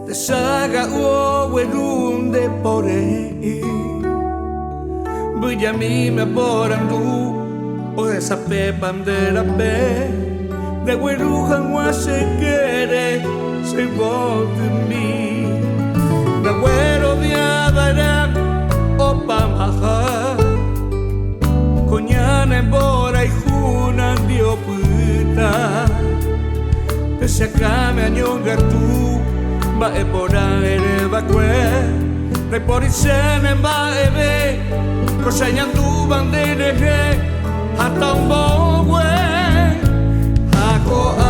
Te saga o wedunde porei Buya mi me porandu O esa pe bandera pe De werujan wa se quiere Se vote mi De güero diadara O pamaha Coñana embora y juna dio puta Pese a came añonga tú Mba'ere Mba'ere bakwe Reporisene Mba'ere Kosañandu bandere Hata un bogue Hako